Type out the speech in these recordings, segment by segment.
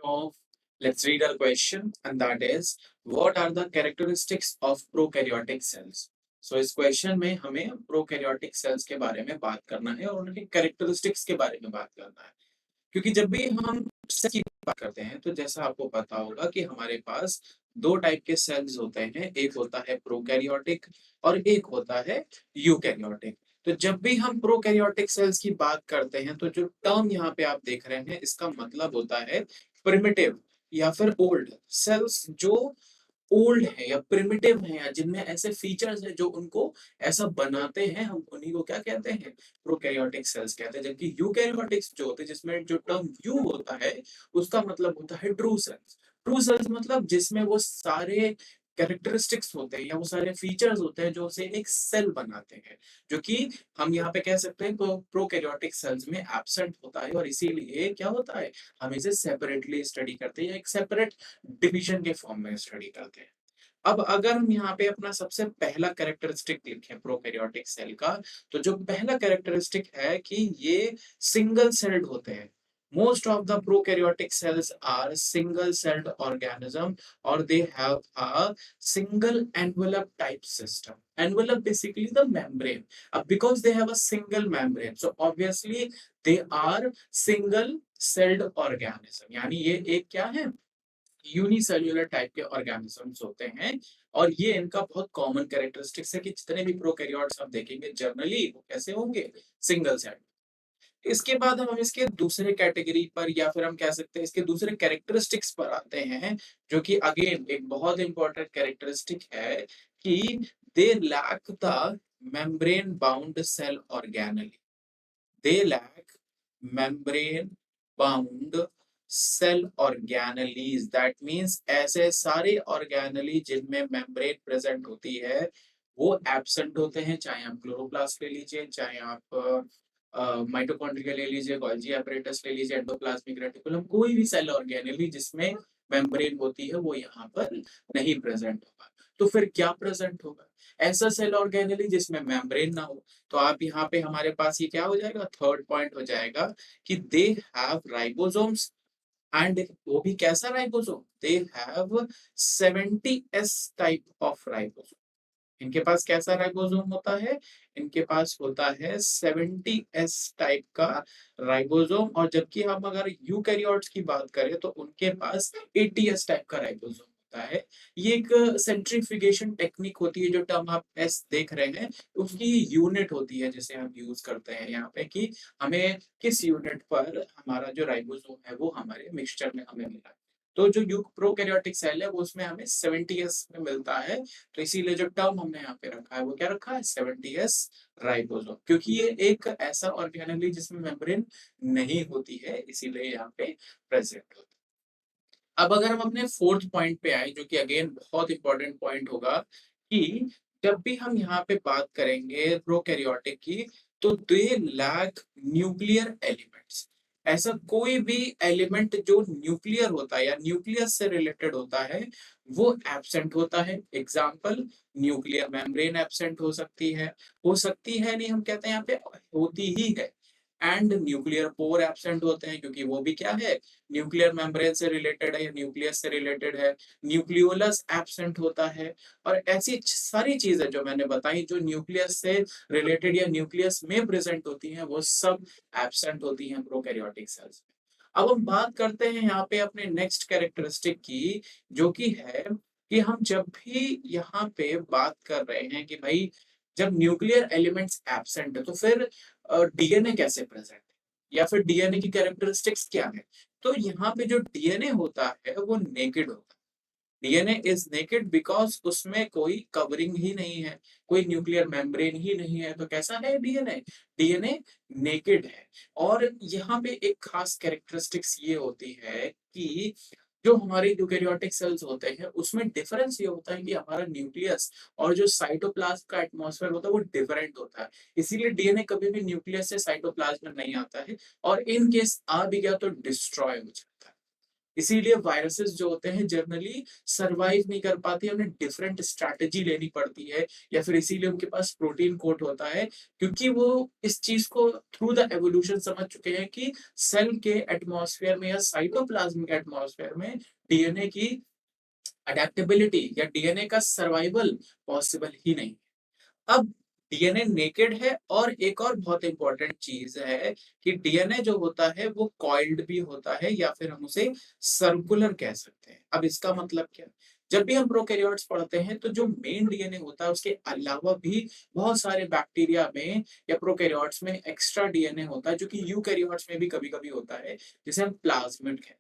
Of let's read our question, and that is what are the characteristics of prokaryotic cells. So इस question में हमें prokaryotic cells के बारे में बात करना है और उनकी कैरेक्टरिस्टिक्स के बारे में बात करना है। क्योंकि जब भी हम सेल की बात करते हैं तो जैसा आपको पता होगा कि हमारे पास दो टाइप के सेल्स होते हैं, एक होता है प्रोकैरियोटिक और एक होता है यूकैरियोटिक। तो जब भी हम प्रोकैरियोटिक सेल्स की बात करते हैं तो जो टर्म यहाँ पे आप देख रहे हैं इसका मतलब होता है प्रिमिटिव या फिर ओल्ड सेल्स। जो ओल्ड है या प्रिमिटिव है या जिनमें ऐसे फीचर्स है जो उनको ऐसा बनाते हैं, हम उन्हीं को क्या कहते हैं, प्रोकैरियोटिक सेल्स कहते हैं। जबकि यूकैरियोटिक्स जो होते हैं जिसमें जो टर्म यू होता है उसका मतलब होता है ट्रू सेल्स। ट्रू सेल्स मतलब जिसमें वो सारे कैरेक्टरिस्टिक्स होते हैं या वो सारे फीचर्स होते हैं जो उसे एक सेल बनाते हैं, जो कि हम यहाँ पे कह सकते हैं प्रोकैरियोटिक सेल्स में एब्सेंट होता है। और इसीलिए क्या होता है, हम इसे सेपरेटली स्टडी करते हैं या एक सेपरेट डिवीजन के फॉर्म में स्टडी करते हैं। अब अगर हम यहाँ पे अपना सबसे पहला कैरेक्टरिस्टिक लिखें प्रोकैरियोटिक सेल का, तो जो पहला कैरेक्टरिस्टिक है कि ये सिंगल सेल्ड होते हैं। Most of the prokaryotic cells are single celled organism और they have a single envelope type system. Envelope basically the membrane. Because they have a single membrane, so obviously they are single celled organism. यानी ये एक क्या है, unicellular type के organisms होते हैं। और ये इनका बहुत कॉमन कैरेक्टरिस्टिक्स है कि जितने भी प्रोकैरियोट्स आप देखेंगे जनरली वो कैसे होंगे, सिंगल सेल्ड। इसके बाद हम इसके दूसरे कैटेगरी पर या फिर हम कह सकते हैं इसके दूसरे कैरेक्टरिस्टिक्स पर आते हैं, जो कि अगेन एक बहुत इंपॉर्टेंट कैरेक्टरिस्टिक है कि they lack the membrane bound cell organelle. They lack membrane bound cell organelles. That means ऐसे सारे ऑर्गेनेली जिनमें मेम्ब्रेन प्रेजेंट होती है वो एब्सेंट होते हैं। चाहे आप क्लोरोप्लास्ट ले लीजिए, चाहे आप माइटोकॉन्ड्रिया ले लीजिए, गोल्जी एपरेटस ले लीजिए, एंडोप्लाज्मिक रेटिकुलम, कोई भी सेल ऑर्गेनेली जिसमें मेम्ब्रेन होती है वो यहाँ पर नहीं प्रेजेंट होगा। तो फिर क्या प्रेजेंट होगा, ऐसा सेल ऑर्गेनेली जिसमें मेम्ब्रेन ना हो। तो आप यहाँ पे हमारे पास ये क्या हो जाएगा, थर्ड पॉइंट हो जाएगा कि दे हैव राइबोसोम्स। एंड वो भी कैसा ribosome, they have 70s type of ribosome. इनके पास कैसा राइबोसोम होता है, इनके पास होता है 70s टाइप का राइबोसोम। और जबकि हम अगर यूकैरियोट्स की बात करें तो उनके पास 80s टाइप का राइबोसोम होता है। ये एक सेंट्रीफ्यूगेशन टेक्निक होती है, जो टर्म आप एस देख रहे हैं उसकी यूनिट होती है जिसे हम यूज करते हैं यहाँ पे कि हमें किस यूनिट पर हमारा जो राइबोसोम है वो हमारे मिक्सचर में हमें मिला है। तो जो यूक प्रोकैरियोटिक सेल है वो उसमें हमें 70s में मिलता है। तो इसीलिए जो टर्म हमने यहाँ पे रखा है वो क्या रखा है, 70s राइबोसोम, क्योंकि ये एक ऐसा ऑर्गेनेली जिसमें मेम्ब्रेन नहीं होती है, इसीलिए यहाँ पे प्रेजेंट होता है। अब अगर हम अपने फोर्थ पॉइंट पे आए, जो कि अगेन बहुत इंपॉर्टेंट पॉइंट होगा, कि जब भी हम यहाँ पे बात करेंगे प्रोकैरियोटिक की, तो दे लैक न्यूक्लियर एलिमेंट्स। ऐसा कोई भी एलिमेंट जो न्यूक्लियर होता है या न्यूक्लियस से रिलेटेड होता है वो एब्सेंट होता है। एग्जाम्पल, न्यूक्लियर मेम्ब्रेन एब्सेंट हो सकती है नहीं, हम कहते हैं यहाँ पे होती ही है। एंड न्यूक्लियर पोर एब्सेंट होते हैं क्योंकि वो भी क्या है, न्यूक्लियर मेम्ब्रेन से रिलेटेड है या न्यूक्लियस से रिलेटेड है। न्यूक्लियोलस एब्सेंट होता है। और ऐसी सारी चीजें जो मैंने बताई जो न्यूक्लियस से रिलेटेड या न्यूक्लियस में प्रेजेंट होती हैं वो सब एब्सेंट होती हैं प्रोकैरियोटिक सेल्स में। अब हम बात करते हैं यहाँ पे अपने नेक्स्ट कैरेक्टरिस्टिक की, जो कि है कि हम जब भी यहाँ पे बात कर रहे हैं कि भाई जब न्यूक्लियर एलिमेंट्स एब्सेंट है तो फिर डीएनए कैसे प्रेजेंट है या फिर डीएनए की कैरेक्टरिस्टिक्स क्या है। तो यहाँ पे जो डीएनए होता है वो नेकेड होता है। डीएनए इज नेकेड बिकॉज उसमें कोई कवरिंग ही नहीं है, कोई न्यूक्लियर मेम्ब्रेन ही नहीं है। तो कैसा है डीएनए, डीएनए नेकेड है। और यहाँ पे एक खास कैरेक्टरिस्टिक्स ये होती है कि जो हमारे यूकैरियोटिक सेल्स होते हैं उसमें डिफरेंस ये होता है कि हमारा न्यूक्लियस और जो साइटोप्लाज्म का एटमॉस्फेयर होता है वो डिफरेंट होता है। इसीलिए डीएनए कभी भी न्यूक्लियस से साइटोप्लाज्म में नहीं आता है, और इन केस आ भी गया तो डिस्ट्रॉय हो जाता है। इसीलिए वायरसेस जो होते हैं जनरली सरवाइव नहीं कर पाती है, उन्हें डिफरेंट स्ट्रैटेजी लेनी पड़ती है, या फिर इसीलिए उनके पास प्रोटीन कोट होता है, क्योंकि वो इस चीज को थ्रू द एवोल्यूशन समझ चुके हैं कि सेल के एटमॉस्फेयर में या साइटोप्लाज्म के एटमॉस्फेयर में डीएनए की अडेप्टेबिलिटी या डीएनए का सर्वाइवल पॉसिबल ही नहीं। अब डीएनए नेकेड है, और एक और बहुत इंपॉर्टेंट चीज है कि डीएनए जो होता है वो कॉइल्ड भी होता है, या फिर हम उसे सर्कुलर कह सकते हैं। अब इसका मतलब क्या है? जब भी हम प्रोकैरियोट्स पढ़ते हैं तो जो मेन डीएनए होता है उसके अलावा भी बहुत सारे बैक्टीरिया में या प्रोकैरियोट्स में एक्स्ट्रा डीएनए होता है, जो कि यूकैरियोट्स में भी कभी कभी होता है, जिसे हम प्लाज्मिड कहते हैं।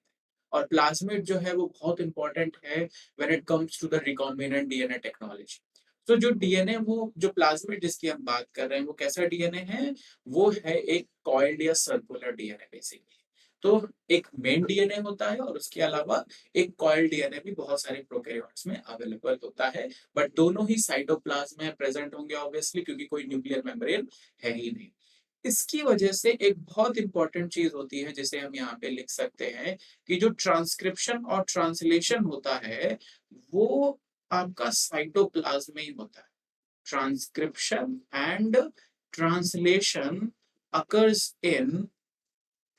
और प्लाज्मिड जो है वो बहुत इंपॉर्टेंट है when it comes to the recombinant DNA technology. तो जो डीएनए, वो जो प्लाज्मिड जिसकी हम बात कर रहे हैं, वो कैसा डीएनए है? वो है एक कॉइल्ड या सर्कुलर डीएनए बेसिकली। तो एक मेन डीएनए होता है, और उसके अलावा एक कॉइल्ड डीएनए भी बहुत सारे प्रोकैरियोट्स में अवेलेबल होता है, बट दोनों ही साइटोप्लाज्म में प्रेजेंट होंगे ऑब्वियसली, क्योंकि कोई न्यूक्लियर मेम्ब्रेन है ही नहीं। इसकी वजह से एक बहुत इंपॉर्टेंट चीज होती है जिसे हम यहाँ पे लिख सकते हैं, कि जो ट्रांसक्रिप्शन और ट्रांसलेशन होता है वो आपका साइटोप्लाज्म में ही होता है। Transcription and translation occurs in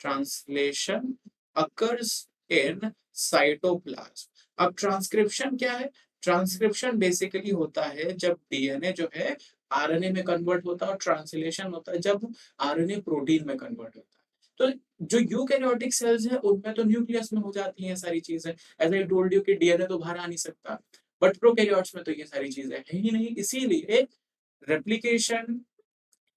translation occurs in cytoplasm. अब ट्रांसक्रिप्शन क्या है? ट्रांसक्रिप्शन बेसिकली होता है जब डीएनए जो है आरएनए में कन्वर्ट होता है, और ट्रांसलेशन होता है जब आरएनए प्रोटीन में कन्वर्ट होता है। तो जो यूकैरियोटिक सेल्स हैं उनमें तो न्यूक्लियस में हो जाती हैं सारी चीजें, एज आई टोल्ड यू कि डीएनए तो बाहर आ नहीं सकता, बट प्रोकैरियोट्स में तो ये सारी चीजें है ही नहीं। इसीलिए replication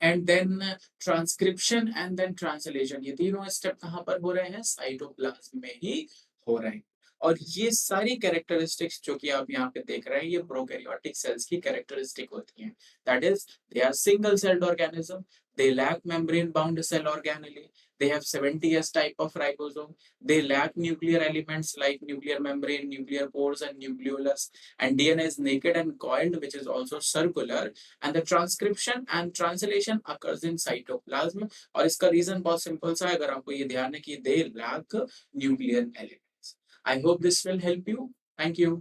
and then transcription and then translation, ये तीनों स्टेप कहाँ पर हो रहे हैं? साइटोप्लाज्म में ही हो रहे हैं। और ये सारी कैरेक्टरिस्टिक्स जो कि आप यहाँ पे देख रहे हैं, ये प्रोकैरियोटिक सेल्स की कैरेक्टरिस्टिक होती हैं। That is, they are single celled organism, they lack membrane bound cell organelle, they have 70s type of ribosome, they lack nuclear elements like nuclear membrane, nuclear pores and nucleolus, and DNA is naked and coiled, which is also circular, and the transcription and translation occurs in cytoplasm। और इसका reason बहुत simple सा है, अगर आपको ये ध्यान है कि they lack nuclear elements। I hope this will help you. Thank you.